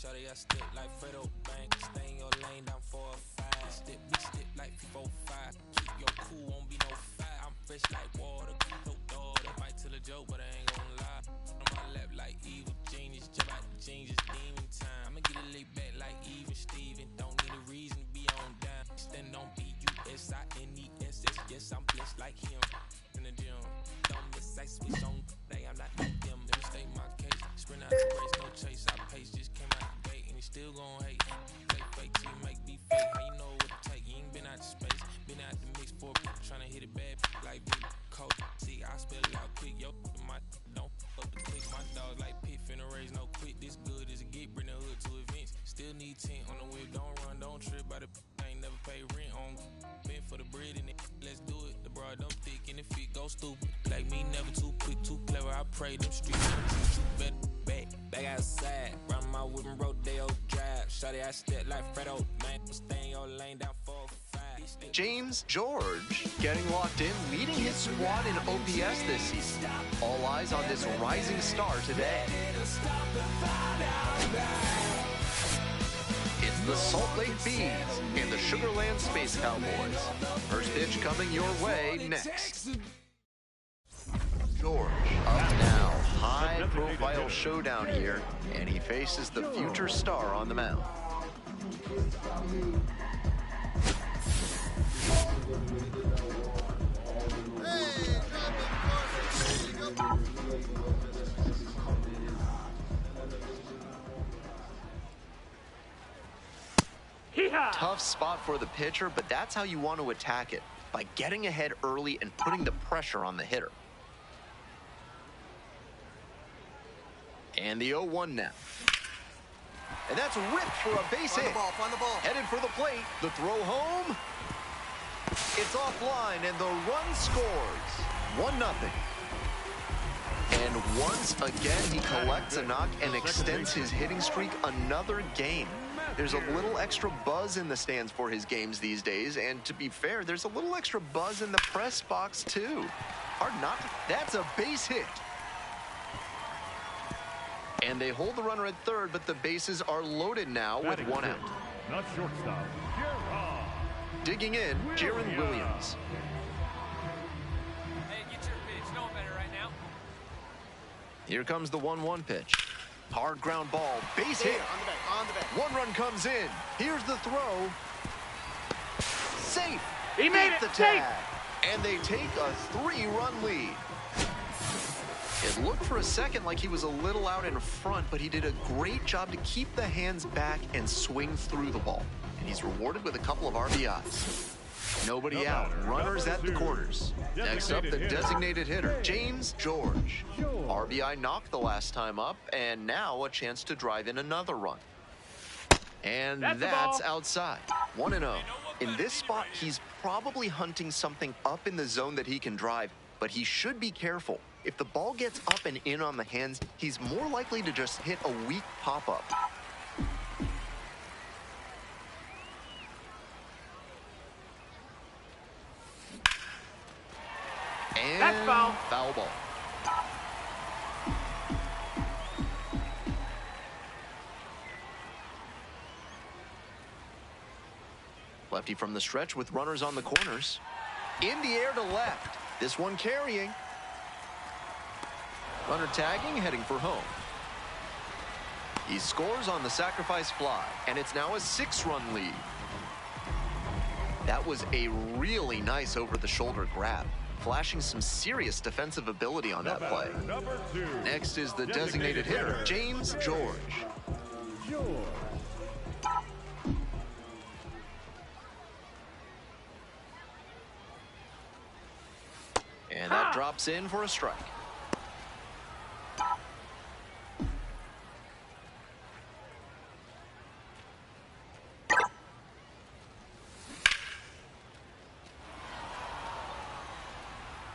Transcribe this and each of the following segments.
Shawty, I step like Fredo Bank. Stay in your lane down 4 or 5. Step, we step like 4 5. Keep your cool, won't be no fire. I'm fresh like water, keep no dog. That might tell a joke, but I ain't gon' lie. On my lap like evil genius, jump out the genius, demon time. I'ma get a lick back like even Steven. Don't need a reason to be on down. Stand on BUSINESS. Yes, I'm blessed like him. In the gym, don't miss, I switch on. Day, I'm not like them. Let me state my case. Sprint out the race, no chase. I pace, just came out the gate, and he still gon' hate. Fake, team make me fake. How you know what to take? You ain't been out the space, been out the mix for a bit, tryna hit it bad like big coach. See, I spell it out quick, yo. My don't up the click. My dog like pit, finna raise no quit. This good as it get, bring the hood to events. Still need tent on the whip, don't run, don't trip. By the ain't never pay rent on. Been for the bread and it. Let's do it. The broad dumb thick and the feet go stupid. Like me, never too quick, too clever. I pray them streets better. Back outside, run my whip and Rodeo Drive. Shawty, I step like Fredo, man. Stay in your lane down 4 5. James George getting locked in, leading his squad in OPS this season. All eyes on this rising star today. It's the Salt Lake Bees and the Sugarland Space Cowboys. First pitch coming your way next. George up now. High-profile showdown here, and he faces the future star on the mound. Tough spot for the pitcher, but that's how you want to attack it, by getting ahead early and putting the pressure on the hitter. And the 0-1 now. And that's ripped for a base hit. Find the ball. Headed for the plate. The throw home. It's offline, and the run scores. 1-0. And once again, he collects a knock and extends his hitting streak another game. There's a little extra buzz in the stands for his games these days, and to be fair, there's a little extra buzz in the press box too. Hard not to. That's a base hit. And they hold the runner at third, but the bases are loaded now with 1 out. Not shortstop. Digging in, Jaron Williams. Hey, get your pitch. No better right now. Here comes the 1-1 pitch. Hard ground ball, base hit. On the back. 1 run comes in. Here's the throw. Safe. He made it. The tag. And they take a 3-run lead. It looked for a second like he was a little out in front, but he did a great job to keep the hands back and swing through the ball. And he's rewarded with a couple of RBIs. Nobody out. Runners at the corners. Next up, the designated hitter, James George. RBI knocked the last time up, and now a chance to drive in another run. And that's outside. 1-0. In this spot, he's probably hunting something up in the zone that he can drive, but he should be careful. If the ball gets up and in on the hands, he's more likely to just hit a weak pop-up. And that's foul. Foul ball. Lefty from the stretch with runners on the corners. In the air to left. This one carrying. Runner tagging, heading for home. He scores on the sacrifice fly, and it's now a 6-run lead. That was a really nice over-the-shoulder grab, flashing some serious defensive ability on that play. Next is the designated hitter, James George. And that drops in for a strike.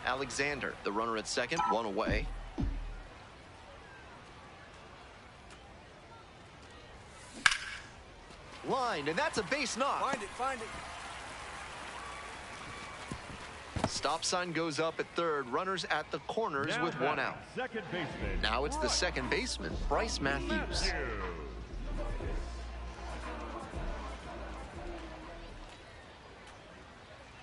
Alexander, the runner at second, 1 away. Lined, and that's a base knock. Find it. Stop sign goes up at third. Runners at the corners with 1 out. Second baseman. Now it's the second baseman, Bryce Matthews.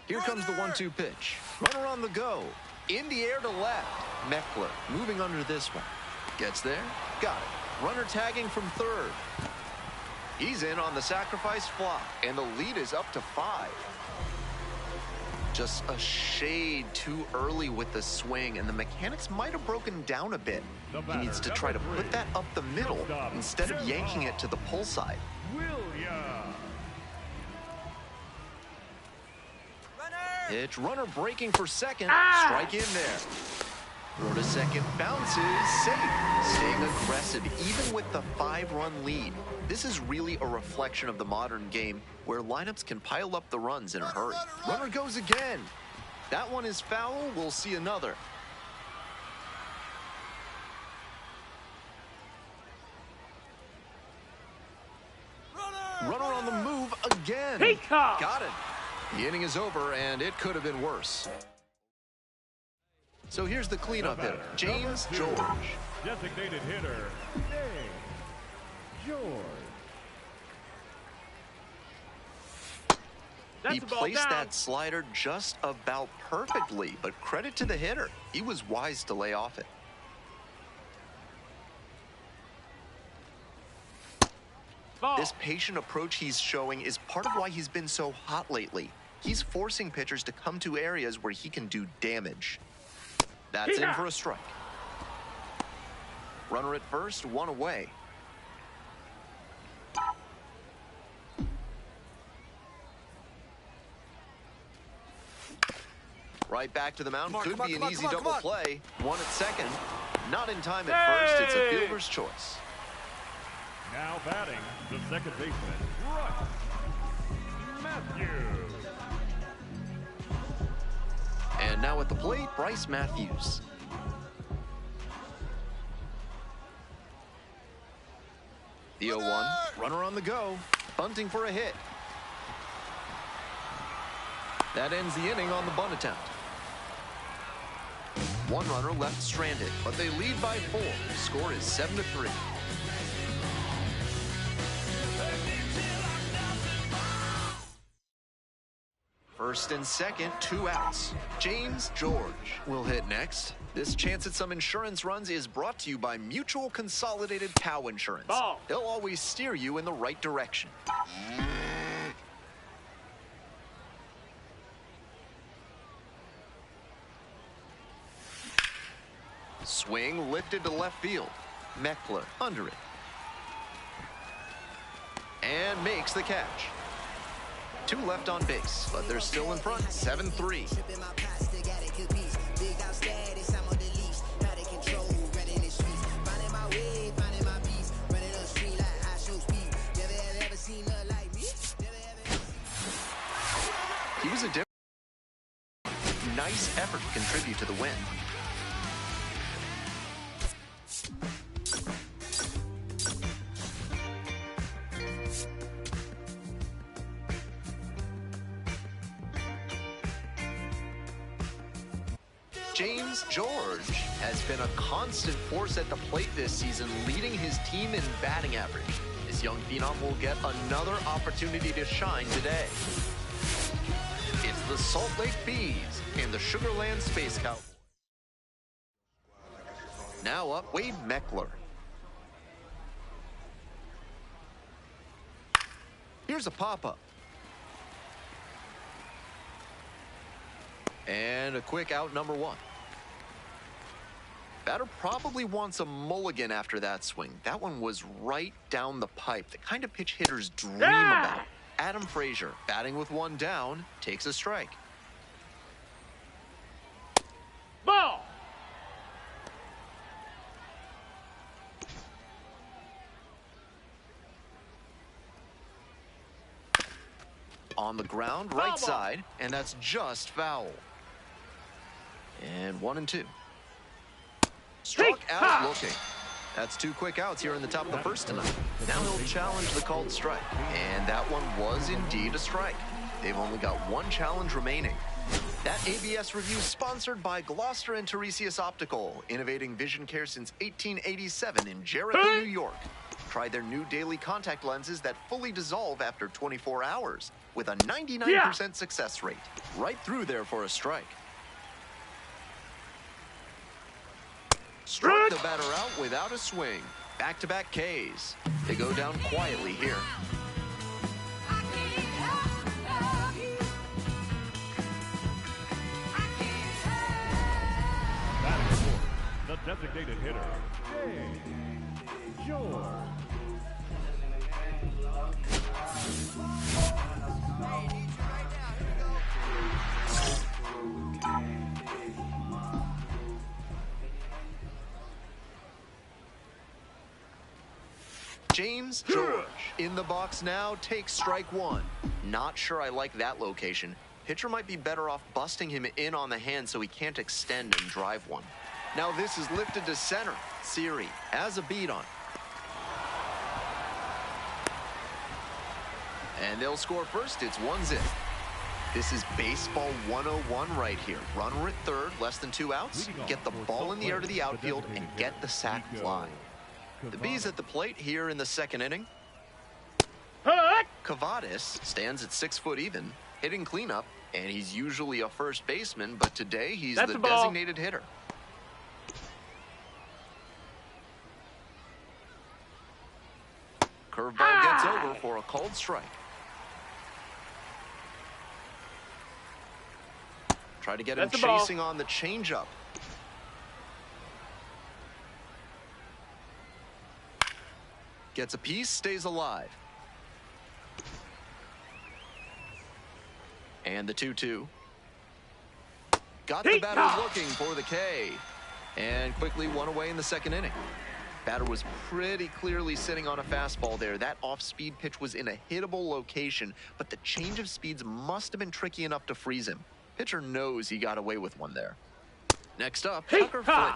Here comes the 1-2 pitch. Runner on the go. In the air to left. Meckler moving under this one. Gets there. Got it. Runner tagging from third. He's in on the sacrifice fly, and the lead is up to 5. Just a shade too early with the swing, and the mechanics might have broken down a bit. He needs to try to put that up the middle instead of yanking it to the pull side. Pitch, runner breaking for second. Strike in there. Throw to second, bounces, safe. Staying aggressive, even with the 5-run lead. This is really a reflection of the modern game, where lineups can pile up the runs in a hurry. Runner goes again. That one is foul. We'll see another. Runner on the move again. Got it. The inning is over, and it could have been worse. So here's the cleanup hitter, James George. Designated hitter, James George. He placed that slider just about perfectly, but credit to the hitter. He was wise to lay off it. This patient approach he's showing is part of why he's been so hot lately. He's forcing pitchers to come to areas where he can do damage. That's in for a strike. Runner at first, 1 away. Right back to the mound. Could be an easy double play. 1 at second. Not in time at first. It's a fielder's choice. Now batting, the second baseman, Bryce Matthews. And now at the plate, Bryce Matthews. The 0-1, runner on the go, bunting for a hit. That ends the inning on the bunt attempt. 1 runner left stranded, but they lead by 4. The score is 7-3. First and second, 2 outs. James George will hit next. This chance at some insurance runs is brought to you by Mutual Consolidated Cow Insurance. They'll always steer you in the right direction. Swing lifted to left field. Meckler under it. And makes the catch. 2 left on base, but they're still in front, 7-3. He was a different. Nice effort to contribute to the win. James George has been a constant force at the plate this season, leading his team in batting average. This young phenom will get another opportunity to shine today. It's the Salt Lake Bees and the Sugar Land Space Cowboys. Now up, Wade Meckler. Here's a pop-up. And a quick out, number 1. Batter probably wants a mulligan after that swing. That one was right down the pipe. The kind of pitch hitters dream about. Adam Frazier, batting with 1 down, takes a strike. Ball! On the ground, right side, and that's just foul. And 1-2. Struck out looking. That's 2 quick outs here in the top of the first tonight. Now he'll challenge the called strike. And that one was indeed a strike. They've only got 1 challenge remaining. That ABS review sponsored by Gloucester and Tiresias Optical, innovating vision care since 1887 in Jericho, New York. try their new daily contact lenses that fully dissolve after 24 hours with a 99% success rate. Right through there for a strike. Struck the batter out without a swing. Back-to-back Ks. They go down quietly here. Batting fourth, the designated hitter, George. James George in the box now takes strike one. Not sure I like that location. Pitcher might be better off busting him in on the hand so he can't extend and drive one. Now this is lifted to center. Siri has a beat on. And they'll score first. It's 1-0. This is baseball 101 right here. Runner at third, less than 2 outs. Get the ball in the air to the outfield and get the sac fly. The Bees at the plate here in the second inning. Cavadis stands at 6 foot even, hitting cleanup, and he's usually a first baseman, but today he's the designated hitter. Curveball gets over for a called strike. Try to get him chasing on the changeup. Gets a piece, stays alive. And the 2-2. Got the batter looking for the K. And quickly one away in the second inning. Batter was pretty clearly sitting on a fastball there. That off-speed pitch was in a hittable location, but the change of speeds must have been tricky enough to freeze him. Pitcher knows he got away with one there. Next up, Tucker Flint.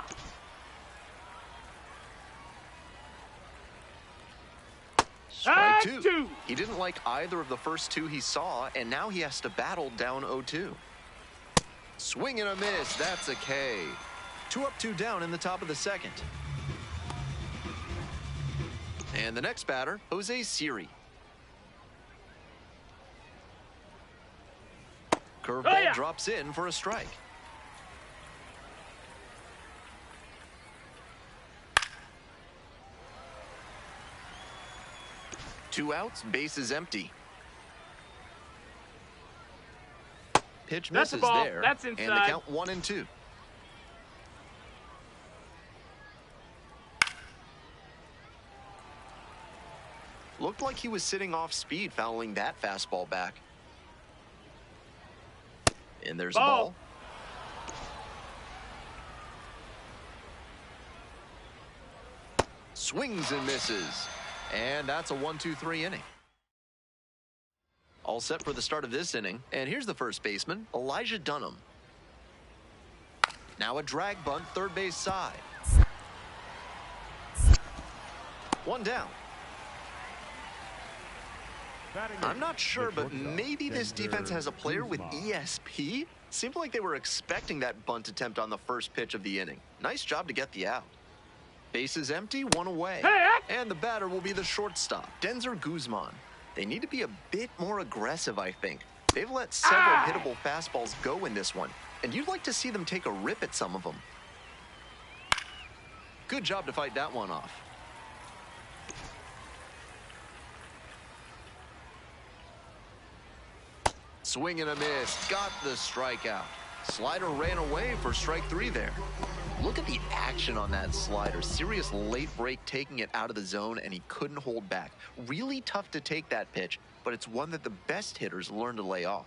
Strike two. He didn't like either of the first two he saw, and now he has to battle down 0-2. Swing and a miss. That's a K. 2 up, 2 down in the top of the second. And the next batter, Jose Siri. Curveball drops in for a strike. Two outs, bases empty. Pitch misses there. That's inside. And the count 1-2. Looked like he was sitting off speed, fouling that fastball back. And there's a ball. Swings and misses. And that's a 1-2-3 inning. All set for the start of this inning. And here's the first baseman, Elijah Dunham. Now a drag bunt, third base side. One down. I'm not sure, but maybe this defense has a player with ESP. Seemed like they were expecting that bunt attempt on the first pitch of the inning. Nice job to get the out. Bases empty, one away. And the batter will be the shortstop, Denzer Guzman. They need to be a bit more aggressive, I think. They've let several hittable fastballs go in this one, and you'd like to see them take a rip at some of them. Good job to fight that one off. Swing and a miss. Got the strikeout. Slider ran away for strike 3 there. Look at the action on that slider. Serious late break taking it out of the zone, and he couldn't hold back. Really tough to take that pitch, but it's one that the best hitters learn to lay off.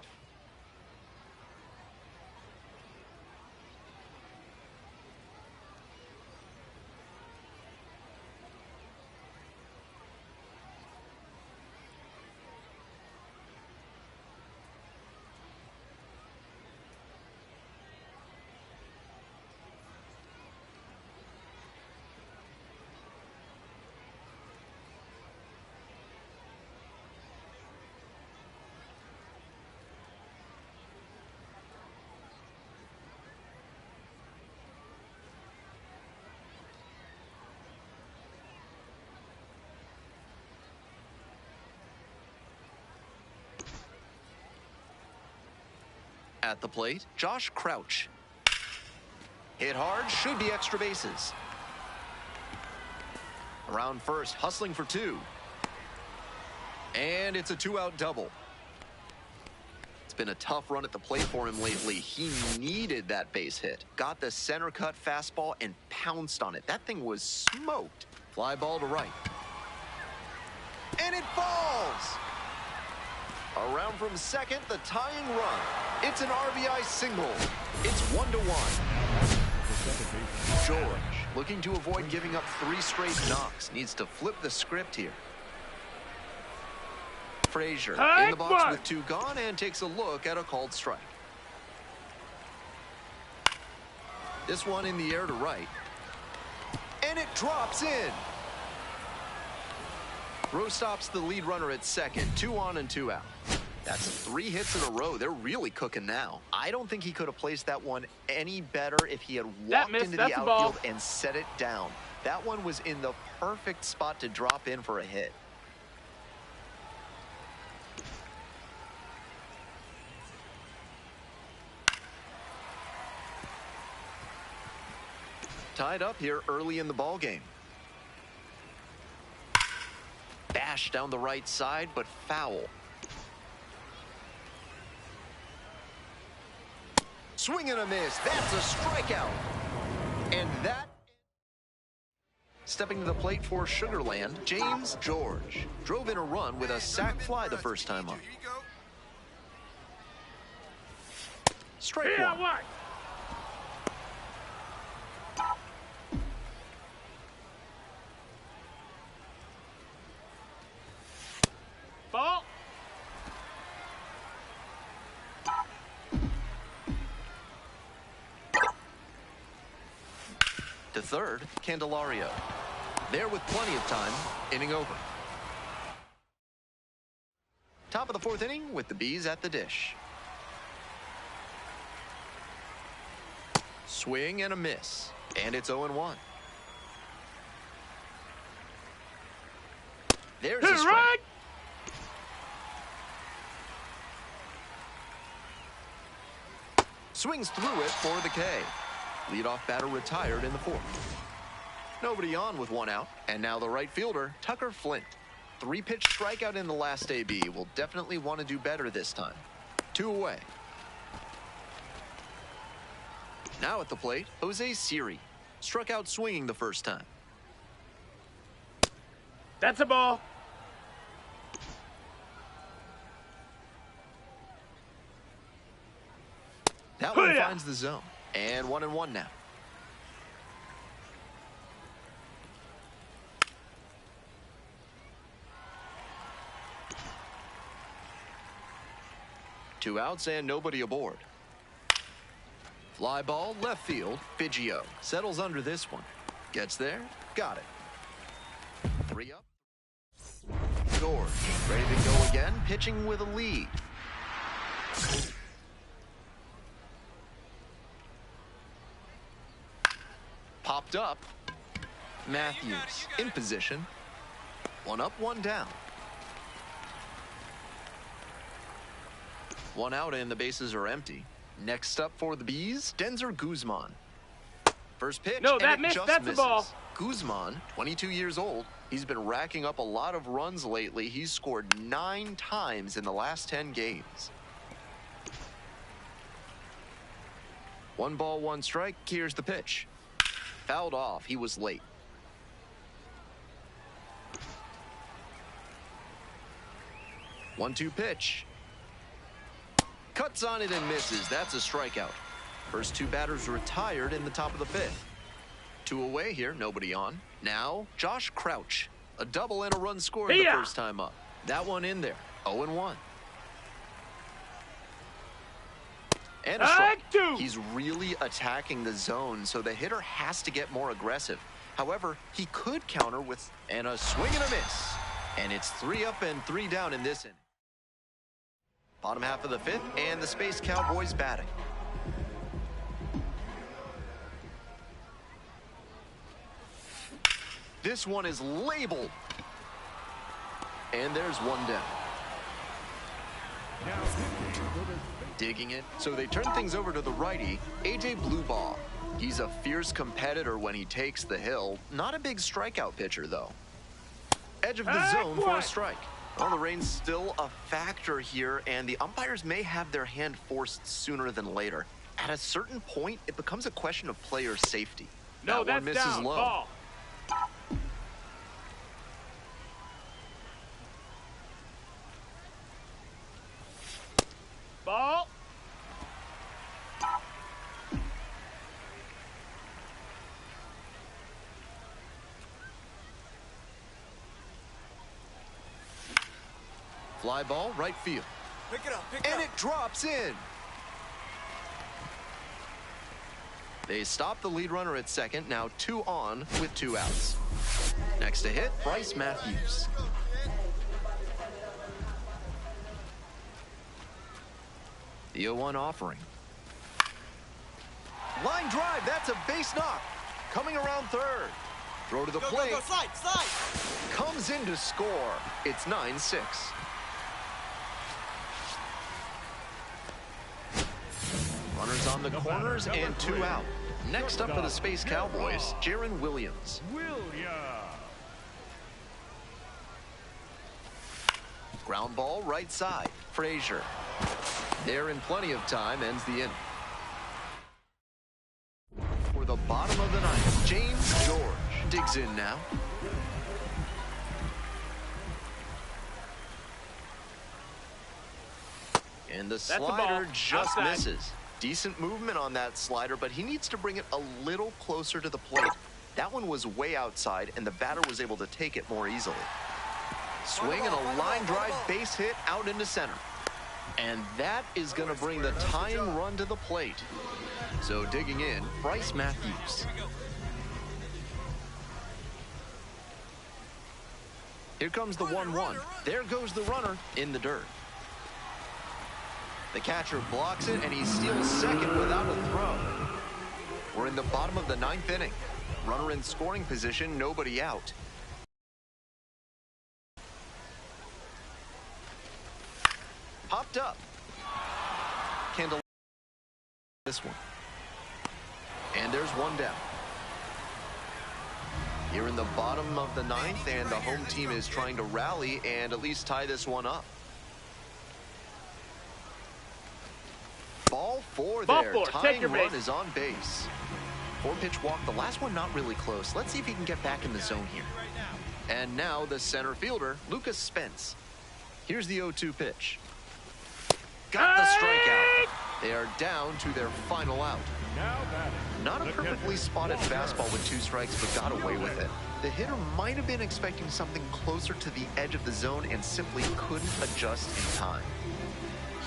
At the plate, Josh Crouch. Hit hard, should be extra bases. Around first, hustling for two. And it's a two-out double. It's been a tough run at the plate for him lately. He needed that base hit. Got the center cut fastball and pounced on it. That thing was smoked. Fly ball to right. And it falls! Around from second, the tying run. It's an RBI single. It's 1-1. George, looking to avoid giving up 3 straight knocks, needs to flip the script here. Frazier in the box with 2 gone and takes a look at a called strike. This one in the air to right. And it drops in. Throw stops the lead runner at second. 2 on and 2 out. That's 3 hits in a row. They're really cooking now. I don't think he could have placed that one any better if he had walked into the outfield and set it down. That one was in the perfect spot to drop in for a hit. Tied up here early in the ball game. Bash down the right side, but foul. Swing and a miss. That's a strikeout. And that... Stepping to the plate for Sugarland, James George. Drove in a run with a sac fly the first time up. Strike one. Ball. To third, Candelario. There with plenty of time, inning over. Top of the 4th inning with the Bees at the dish. Swing and a miss. And it's 0-1. There's a strike. Swings through it for the K. Leadoff batter retired in the 4th. Nobody on with 1 out. And now the right fielder, Tucker Flint. 3-pitch strikeout in the last AB. Will definitely want to do better this time. 2 away. Now at the plate, Jose Siri. Struck out swinging the first time. That's a ball. That one finds the zone. And 1-1 now. Two outs and nobody aboard. Fly ball left field. Biggio settles under this one. Gets there. Got it. 3 up. George ready to go again. Pitching with a lead. Popped up. Matthews in position. 1 up, 1 down. 1 out and the bases are empty. Next up for the Bees, Denzer Guzman. First pitch. No, that missed. That's a ball. Guzman, 22 years old. He's been racking up a lot of runs lately. He's scored 9 times in the last 10 games. 1 ball, 1 strike. Here's the pitch. Fouled off. He was late. One-two pitch. Cuts on it and misses. That's a strikeout. First 2 batters retired in the top of the 5th. 2 away here. Nobody on. Now, Josh Crouch. A double and a run scored the first time up. That one in there. 0-1. And a strike. He's really attacking the zone, so the hitter has to get more aggressive. However, he could counter with a swing and a miss. And it's 3 up and 3 down in this inning. Bottom half of the 5th, and the Space Cowboys batting. This one is labeled. And there's 1 down. digging it. So they turn things over to the righty, AJ Bluebaugh. He's a fierce competitor when he takes the hill. Not a big strikeout pitcher, though. Edge of the zone for a strike. Well, the rain's still a factor here, and the umpires may have their hand forced sooner than later. At a certain point, it becomes a question of player safety. No, that one that's misses down. low. Ball. Ball. Fly ball, right field. Pick it up, And it drops in. They stop the lead runner at second, now 2 on with 2 outs. Next to hit, Bryce Matthews. The 0-1 offering. Line drive, that's a base knock. Coming around third. Throw to the plate. Go, slide. Comes in to score. It's 9-6. Runners on the corners and 2 out. Next up for the Space Cowboys, Jaron Williams. Ground ball, right side, Frazier. There in plenty of time, ends the inning. For the bottom of the ninth, James George digs in now. And the slider just misses. Decent movement on that slider, but he needs to bring it a little closer to the plate. That one was way outside, and the batter was able to take it more easily. Swing and a line drive base hit out into center. And that is going to bring the tying run to the plate. So digging in, Bryce Matthews. Here comes the 1-1. There goes the runner in the dirt. The catcher blocks it, and he steals second without a throw. We're in the bottom of the ninth inning. Runner in scoring position, nobody out. Popped up. Candle this one. And there's one down. Here in the bottom of the ninth, and the home team is trying to rally and at least tie this one up. Ball four there. Tying run is on base. 4-pitch walk. The last one not really close. Let's see if he can get back in the zone here. And now the center fielder, Lucas Spence. Here's the 0-2 pitch. Got the strikeout. They are down to their final out. Not a perfectly spotted fastball with 2 strikes, but got away with it. The hitter might have been expecting something closer to the edge of the zone and simply couldn't adjust in time.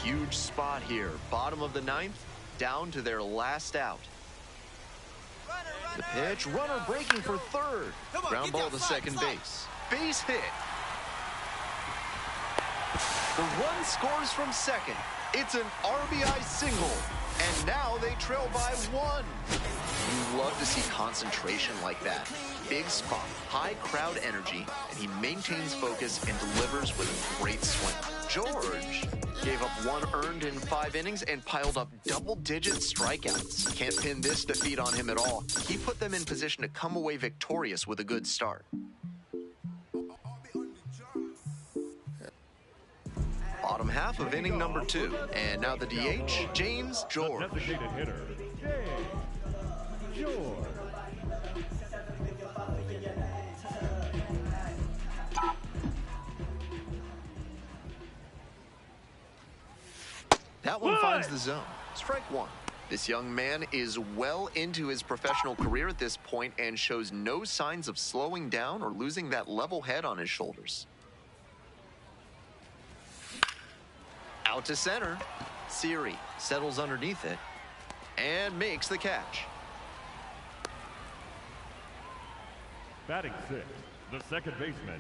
Huge spot here. Bottom of the ninth, down to their last out. The pitch, runner breaking for third. Ground ball to second base. Base hit. The run scores from second. It's an RBI single. And now they trail by 1. You love to see concentration like that. Big spot, high crowd energy, and he maintains focus and delivers with a great swing. George gave up 1 earned in 5 innings and piled up double-digit strikeouts. Can't pin this defeat on him at all. He put them in position to come away victorious with a good start. Bottom half of inning number 2. And now the DH, James George. Designated hitter, James George. That one finds the zone. Strike 1. This young man is well into his professional career at this point and shows no signs of slowing down or losing that level head on his shoulders. Out to center. Siri settles underneath it and makes the catch. Batting 6, the second baseman,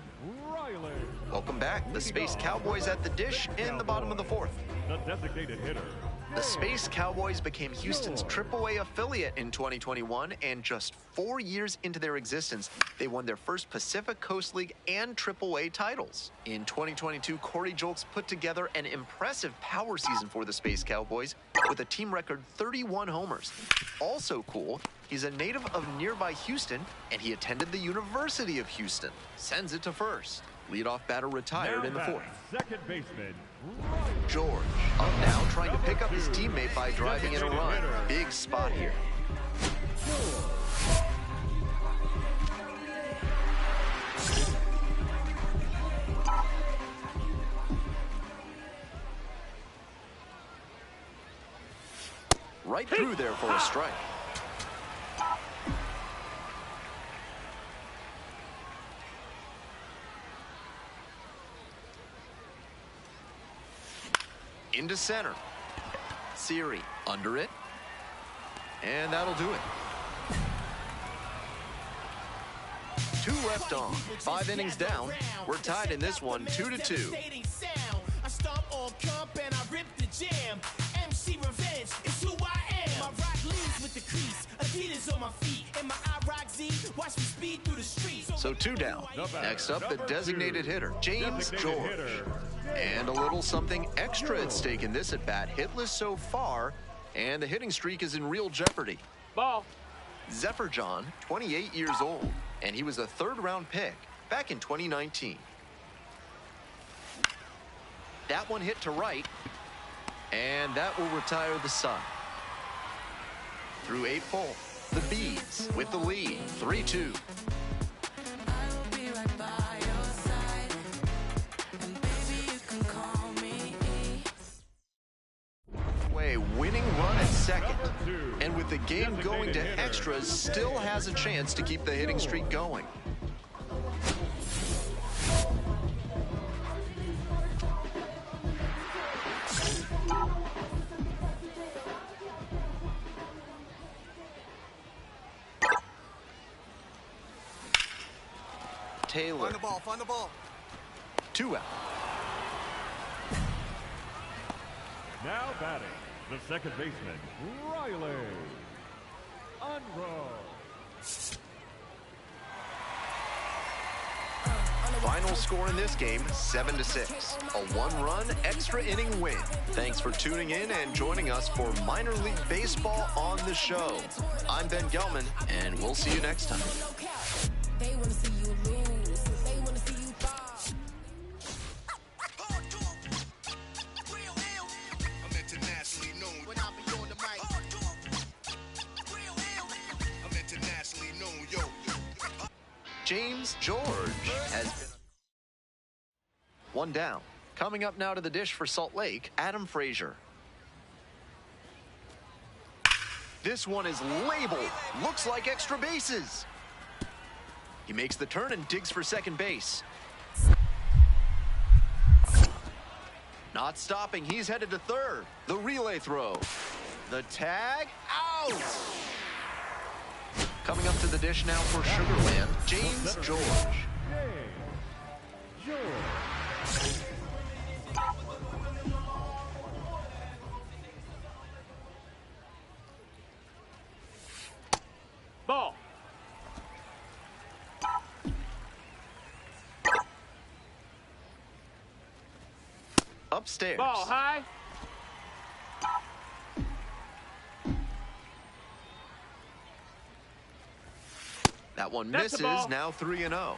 Riley. Welcome back. The Space Cowboys at the dish in the bottom of the 4th. The designated hitter, The Space Cowboys became Houston's AAA affiliate in 2021, and just 4 years into their existence, they won their first Pacific Coast League and AAA titles. In 2022, Corey Julks put together an impressive power season for the Space Cowboys with a team record 31 homers. Also cool, he's a native of nearby Houston, and he attended the University of Houston. Sends it to first. Leadoff batter retired in the fourth. Second baseman, George, up now trying to pick up his teammate by driving in a run. Big spot here. Right through there for a strike. Into center. Siri under it. And that'll do it. 2 left on. 5 innings down. We're tied in this one 2-2. I stomp on comp and I rip the jam. MC Revenge is who I am. My rock leaves with the crease. Adidas on my feet. And my I rock Z. Watch me speed through the streets. So 2 down. Next up, the designated hitter, James George. And a little something extra at stake in this at-bat. Hitless so far, and the hitting streak is in real jeopardy. Ball. Zephyr John, 28 years old, and he was a 3rd-round pick back in 2019. That one hit to right, and that will retire the side. Through 8 full, the Bees with the lead, 3-2. Winning run at second, and with the game going to extras, still has a chance to keep the hitting streak going. Taylor. Find the ball, find the ball. 2 out. now batting, the second baseman, Riley Unruh. Final score in this game, 7-6. A 1-run extra inning win. Thanks for tuning in and joining us for Minor League Baseball on the show. I'm Ben Gelman, and we'll see you next time. They want to see you lose. They want to see you fall. I'm internationally known. When I be on the mic. I'm internationally known, yo. James George has been 1 down. Coming up now to the dish for Salt Lake, Adam Frazier. This one is labeled. Looks like extra bases. He makes the turn and digs for second base. Not stopping, he's headed to third. The relay throw. The tag, out! Coming up to the dish now for Sugarland, James George. George. Ball. Upstairs. Ball high. That one That's a misses, ball. now 3-0.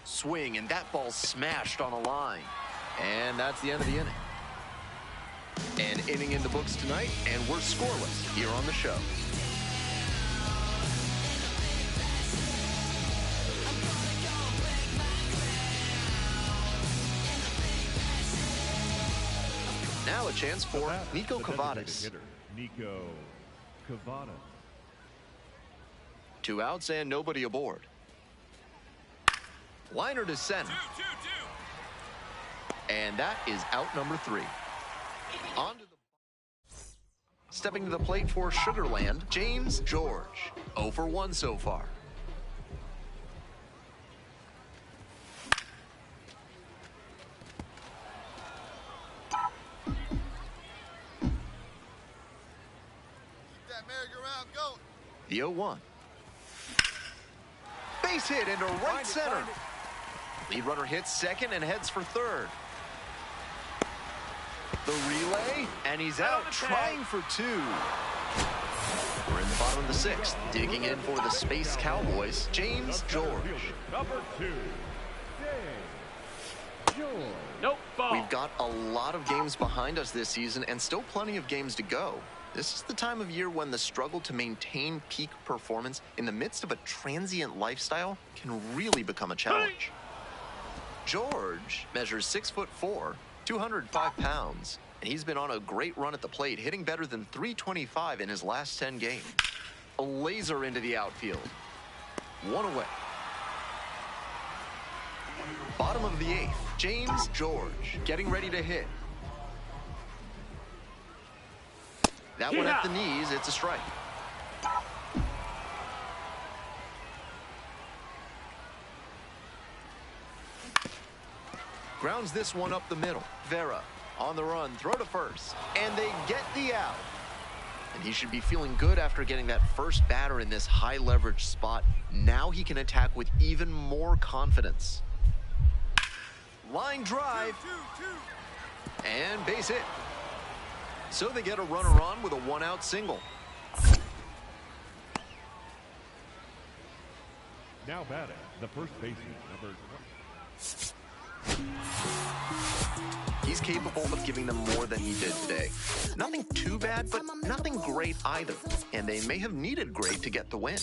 Swing, and that ball smashed on a line. And that's the end of the inning. An inning in the books tonight, and we're scoreless here on the show. Now a chance for Nico Cavadas. Nico Cavadas. 2 outs and nobody aboard. Liner to center. And that is out number 3. On to the... Stepping to the plate for Sugarland, James George. 0 for 1 so far. now, go. The 0-1. Base hit into right center. Lead runner hits second and heads for third. The relay, and he's out trying for two. We're in the bottom of the sixth. Digging in for the Space Cowboys, James George. Number 2, George. Nope, ball. We've got a lot of games behind us this season and still plenty of games to go. This is the time of year when the struggle to maintain peak performance in the midst of a transient lifestyle can really become a challenge. George measures 6'4", 205 pounds, and he's been on a great run at the plate, hitting better than .325 in his last 10 games. A laser into the outfield. One away. Bottom of the eighth, James George getting ready to hit. That one at the knees, it's a strike. Grounds this one up the middle. Vera on the run, throw to first, and they get the out. And he should be feeling good after getting that first batter in this high leverage spot. Now he can attack with even more confidence. Line drive, and base hit. So they get a runner on with a one-out single. Now batting, the first baseman, number 1. He's capable of giving them more than he did today. Nothing too bad, but nothing great either. And they may have needed great to get the win.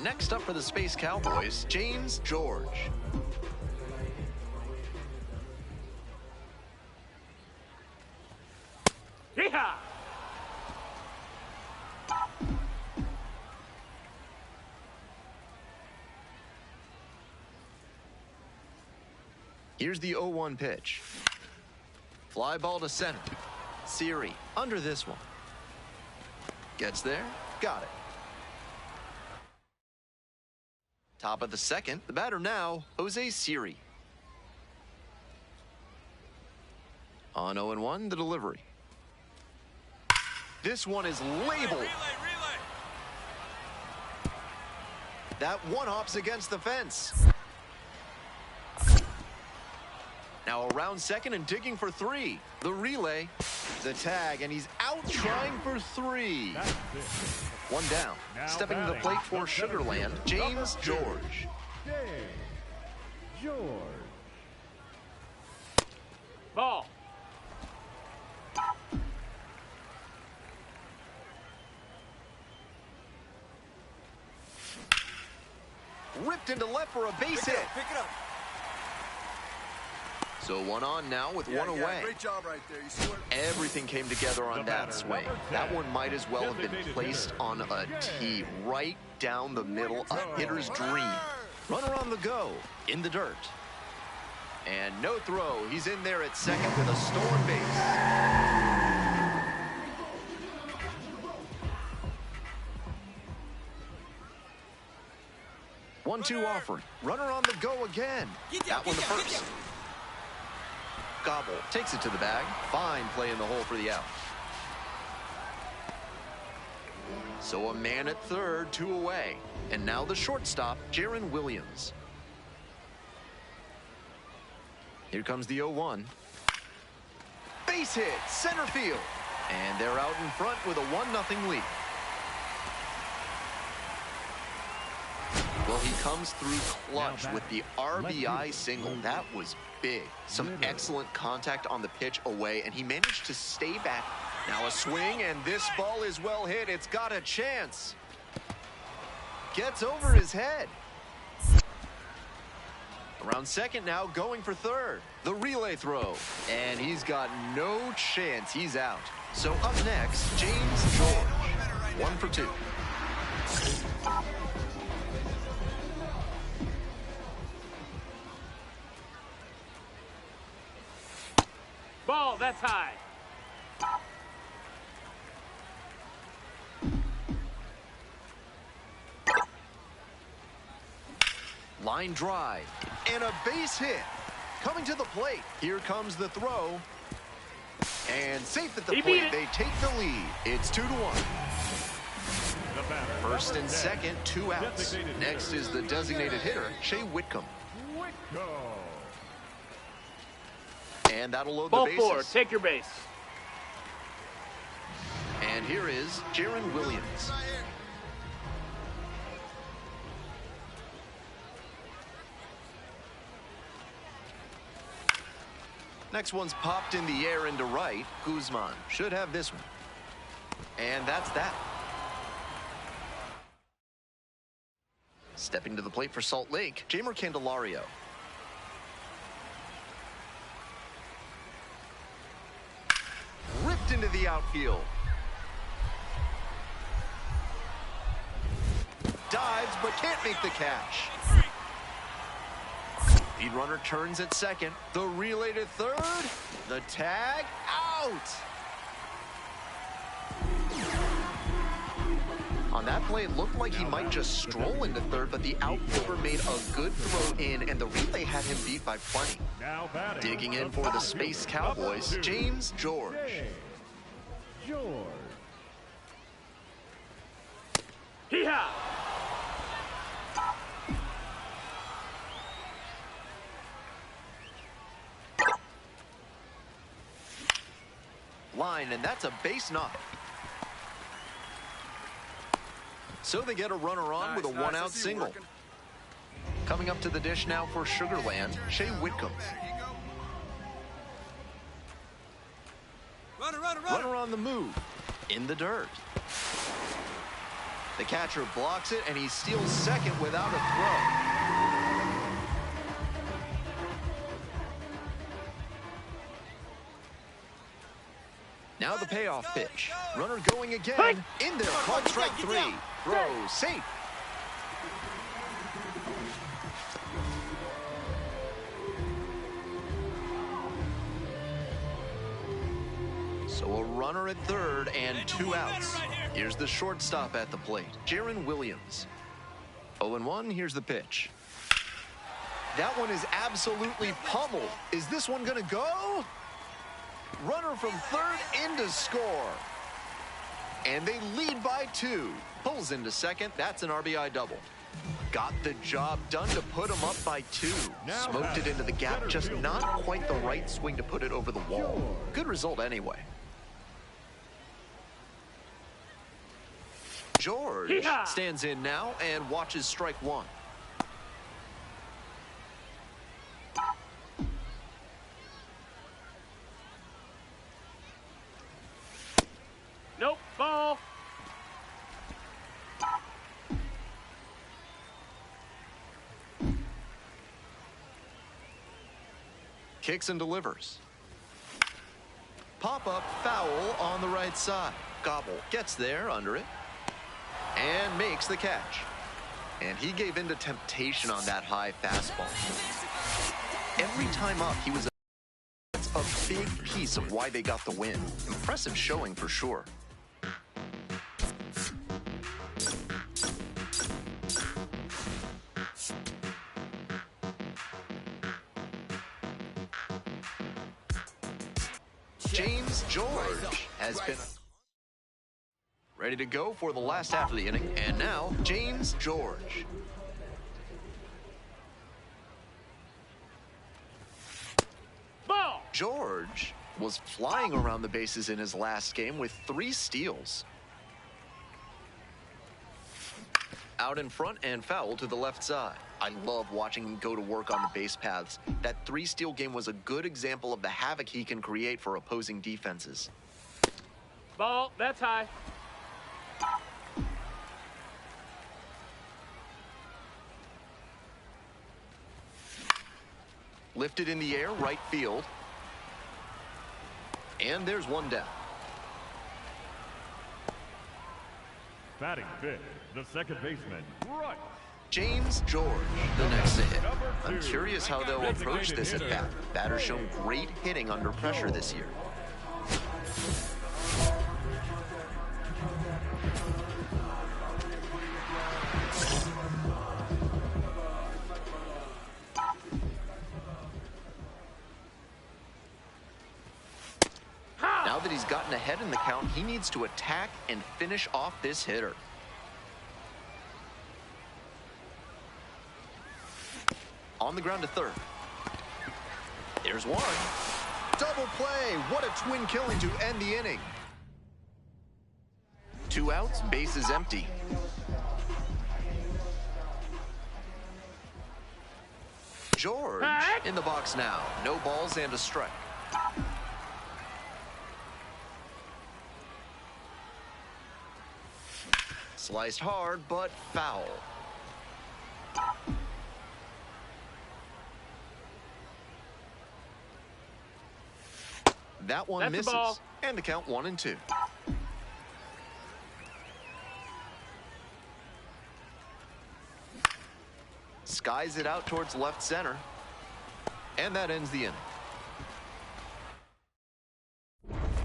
Next up for the Space Cowboys, James George. Yeehaw! Here's the 0-1 pitch. Fly ball to center. Siri under this one. Gets there, got it. Top of the second, the batter now, Jose Siri. On 0-1, the delivery. This one is labeled. Relay. That one hops against the fence. Now around second and digging for three. The relay, the tag, and he's out trying for three. That's it. One down. Now Stepping to the batting, plate for the center Sugarland, fielder, James number 2, George. James George. Ball. Ripped into left for a base hit. Pick it up. So one on now with one away. Great job right there. You see what? Everything came together on The that batter, swing. number 10, That one might as well have been designated placed hitter, on a tee right down the middle, a hitter's dream. Runner on the go, in the dirt. And no throw. He's in there at second with a stolen base. 1-2 offering. Runner on the go again. That one the first. Gobble takes it to the bag. Fine play in the hole for the out. So a man at third, two away. And now the shortstop, Jaron Williams. Here comes the 0-1. Base hit, center field. And they're out in front with a 1-0 lead. Well, he comes through clutch with the RBI single. That was big. Some excellent contact on the pitch away, and he managed to stay back. Now a swing, and this ball is well hit. It's got a chance. Gets over his head. Around second now, going for third. The relay throw, and he's got no chance. He's out. So up next, James George. 1 for 2. Ball, that's high. Line drive, and a base hit. Coming to the plate. Here comes the throw. And safe at the He beat plate. it. They take the lead. It's 2-1. The batter, First number and 10, second, 2 outs. designated Next hitter, is the designated hitter, Shea Whitcomb. Whitcomb. And that'll load Ball the four, bases. take your base. And here is Jaron Williams. Next one's popped in the air into right. Guzman should have this one. And that's that. Stepping to the plate for Salt Lake, Jamer Candelario. Ripped into the outfield. Dives, but can't make the catch. Lead runner turns at second. The relay to third. The tag out. On that play, it looked like he might just stroll into third, but the outfielder made a good throw in, and the relay had him beat by plenty. Now batting, Digging in for the Space Cowboys, number 2, James George. George. Hee-haw! Line, and that's a base knock. So they get a runner on with a one-out single. Coming up to the dish now for Sugarland, Shea Whitcomb. Runner on the move, in the dirt. The catcher blocks it, and he steals second without a throw. Now the payoff pitch. Runner going again. In there, called strike 3. Throw safe. So a runner at third and 2 outs. Here's the shortstop at the plate, Jaron Williams. 0-1, here's the pitch. That one is absolutely pummeled. Is this one gonna go? Runner from third in to score. And they lead by 2. Pulls into second. That's an RBI double. Got the job done to put him up by 2. Smoked it into the gap. Just not quite the right swing to put it over the wall. Good result anyway. George stands in now and watches strike 1. Nope, ball. Kicks and delivers. Pop-up foul on the right side. Gobble gets there under it and makes the catch. And he gave in to temptation on that high fastball. Every time up, he was a big piece of why they got the win. Impressive showing for sure. James George has been ready to go for the last half of the inning. And now, James George. Ball. George was flying around the bases in his last game with 3 steals. Out in front and foul to the left side. I love watching him go to work on the base paths. That 3-steal game was a good example of the havoc he can create for opposing defenses. Ball, that's high. Lifted in the air, right field. And there's one down. Batting fifth, the second baseman, right. James George, the next to hit. I'm curious how they'll approach this at bat. Batter's shown great hitting under pressure this year. gotten ahead in the count. He needs to attack and finish off this hitter. On the ground to third. There's one. Double play. What a twin killing to end the inning. 2 outs, bases empty. George in the box now. No balls and a strike. Sliced hard, but foul. That one misses. And the count 1-2. Skies it out towards left center. And that ends the inning.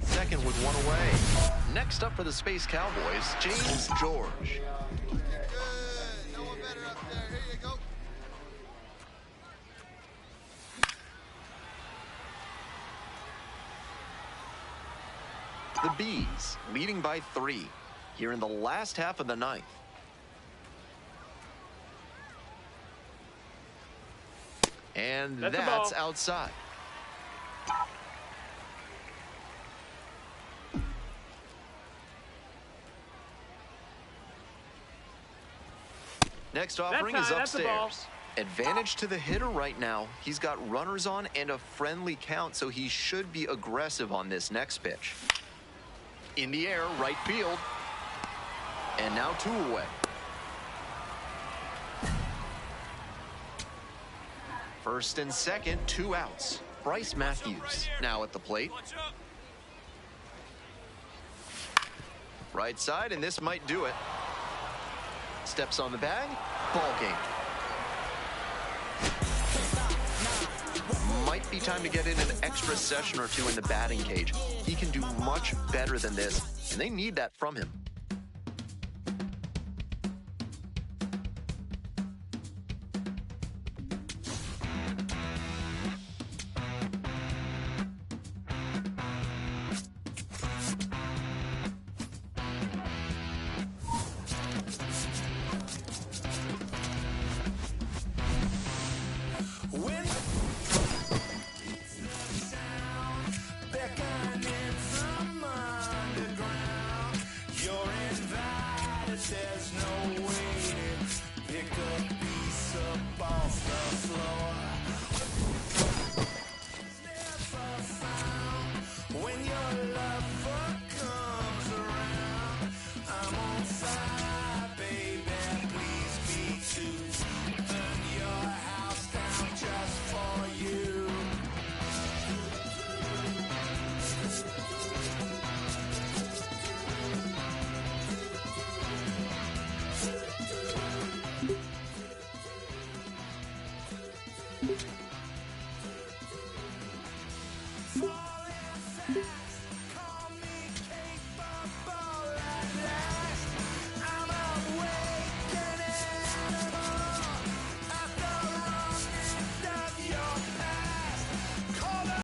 Second with one away. Next up for the Space Cowboys, James George. Good. No one better up there. Here you go. The Bees leading by 3 here in the last half of the ninth. And that's outside. Next offering is upstairs. Advantage to the hitter right now. He's got runners on and a friendly count, so he should be aggressive on this next pitch. In the air, right field. And now 2 away. First and second, 2 outs. Bryce Matthews now at the plate. Right side, and this might do it. Steps on the bag, ball game. Might be time to get in an extra session or 2 in the batting cage. He can do much better than this, and they need that from him.